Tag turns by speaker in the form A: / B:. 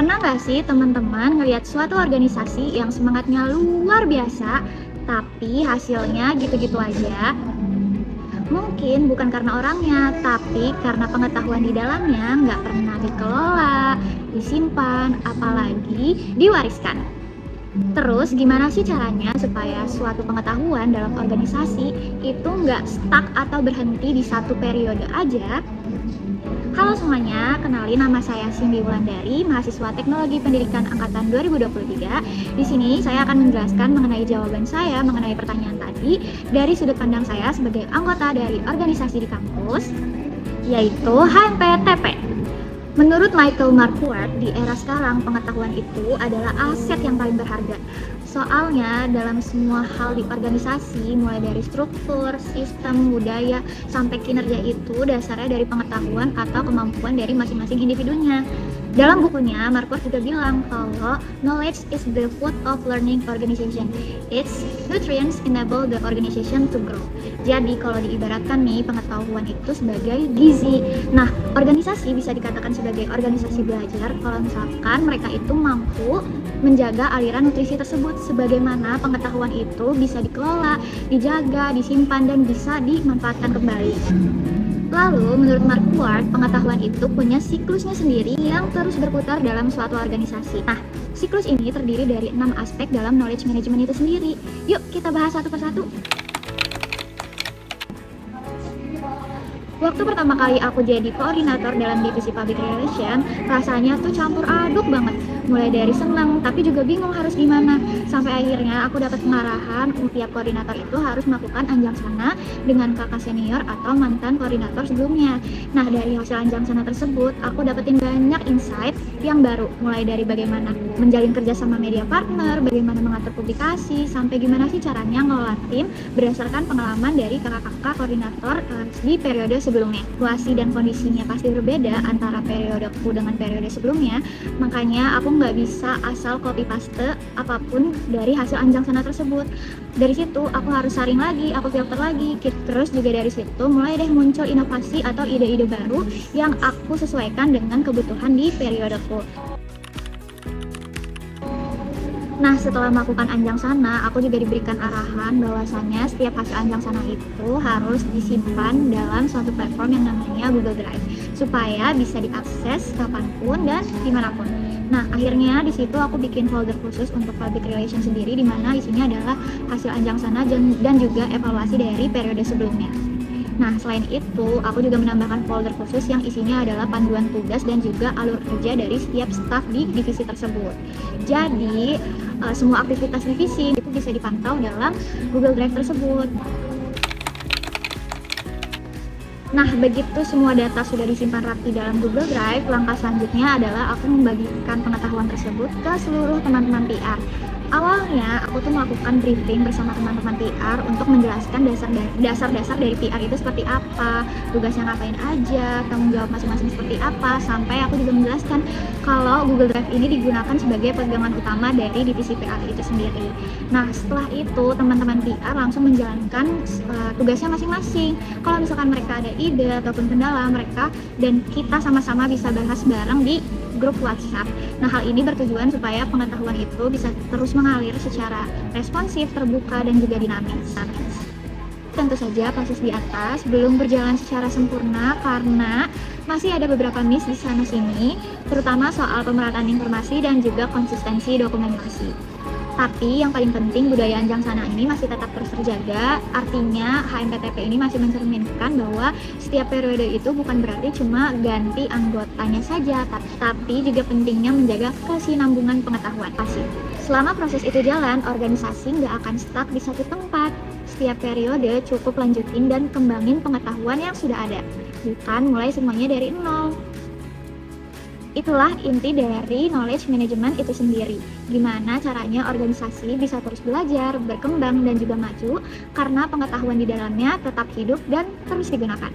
A: Pernah nggak sih teman-teman ngelihat suatu organisasi yang semangatnya luar biasa, tapi hasilnya gitu-gitu aja? Mungkin bukan karena orangnya, tapi karena pengetahuan di dalamnya nggak pernah dikelola, disimpan, apalagi diwariskan. Terus gimana sih caranya supaya suatu pengetahuan dalam organisasi itu nggak stuck atau berhenti di satu periode aja? Halo semuanya, kenalin nama saya Cindy Wulandari, mahasiswa Teknologi Pendidikan Angkatan 2023. Di sini saya akan menjelaskan mengenai jawaban saya mengenai pertanyaan tadi dari sudut pandang saya sebagai anggota dari organisasi di kampus, yaitu HMPTP. Menurut Michael Marquardt, di era sekarang pengetahuan itu adalah aset yang paling berharga. Soalnya dalam semua hal di organisasi, mulai dari struktur, sistem, budaya, sampai kinerja itu dasarnya dari pengetahuan atau kemampuan dari masing-masing individunya. Dalam bukunya, Marquardt juga bilang kalau knowledge is the food of learning organization. Its nutrients enable the organization to grow. Jadi kalau diibaratkan nih, pengetahuan itu sebagai gizi. Nah, organisasi bisa dikatakan sebagai organisasi belajar kalau misalkan mereka itu mampu menjaga aliran nutrisi tersebut, sebagaimana pengetahuan itu bisa dikelola, dijaga, disimpan, dan bisa dimanfaatkan kembali. Lalu, menurut Marquardt, pengetahuan itu punya siklusnya sendiri yang terus berputar dalam suatu organisasi. Nah, siklus ini terdiri dari 6 aspek dalam knowledge management itu sendiri. Yuk, kita bahas satu persatu. Waktu pertama kali aku jadi koordinator dalam divisi public relation, rasanya tuh campur aduk banget. Mulai dari senang, tapi juga bingung harus gimana. Sampai akhirnya aku dapat pengarahan, tiap koordinator itu harus melakukan anjang sana dengan kakak senior atau mantan koordinator sebelumnya. Nah, dari hasil anjang sana tersebut, aku dapetin banyak insight yang baru. Mulai dari bagaimana menjalin kerja sama media partner, bagaimana mengatur publikasi, sampai gimana sih caranya ngelola tim berdasarkan pengalaman dari kakak-kakak koordinator di periode sebelumnya. Situasi dan kondisinya pasti berbeda antara periodeku dengan periode sebelumnya, makanya aku nggak bisa asal copy paste apapun dari hasil anjang sana tersebut. Dari situ aku harus saring lagi, aku filter lagi, terus juga dari situ mulai deh muncul inovasi atau ide-ide baru yang aku sesuaikan dengan kebutuhan di periodeku. Nah, setelah melakukan anjang sana, aku juga diberikan arahan bahwasannya setiap hasil anjang sana itu harus disimpan dalam suatu platform yang namanya Google Drive, supaya bisa diakses kapanpun dan dimanapun. Nah, akhirnya di situ aku bikin folder khusus untuk public relation sendiri, di mana isinya adalah hasil anjang sana dan juga evaluasi dari periode sebelumnya. Nah, selain itu, aku juga menambahkan folder khusus yang isinya adalah panduan tugas dan juga alur kerja dari setiap staf di divisi tersebut. Jadi, semua aktivitas divisi itu bisa dipantau dalam Google Drive tersebut. Nah, begitu semua data sudah disimpan rapi dalam Google Drive, langkah selanjutnya adalah aku membagikan pengetahuan tersebut ke seluruh teman-teman PR. Awalnya, aku tuh melakukan briefing bersama teman-teman PR untuk menjelaskan dasar-dasar dari PR itu seperti apa, tugasnya ngapain aja, tanggung jawab masing-masing seperti apa, sampai aku juga menjelaskan kalau Google Drive ini digunakan sebagai pegangan utama dari divisi PR itu sendiri. Nah, setelah itu teman-teman PR langsung menjalankan tugasnya masing-masing. Kalau misalkan mereka ada ide ataupun kendala, mereka dan kita sama-sama bisa bahas bareng di grup WhatsApp. Nah, hal ini bertujuan supaya pengetahuan itu bisa terus mengalir secara responsif, terbuka, dan juga dinamis. Tentu saja proses di atas belum berjalan secara sempurna karena masih ada beberapa miss di sana-sini, terutama soal pemerataan informasi dan juga konsistensi dokumentasi. Tapi yang paling penting, budaya anjang sana ini masih tetap terus terjaga. Artinya HMPTP ini masih mencerminkan bahwa setiap periode itu bukan berarti cuma ganti anggotanya saja, tapi juga pentingnya menjaga kesinambungan pengetahuan. Selama proses itu jalan, organisasi nggak akan stuck di satu tempat. Setiap periode cukup lanjutin dan kembangin pengetahuan yang sudah ada, bukan mulai semuanya dari nol. Itulah inti dari knowledge management itu sendiri. Gimana caranya organisasi bisa terus belajar, berkembang, dan juga maju karena pengetahuan di dalamnya tetap hidup dan terus digunakan.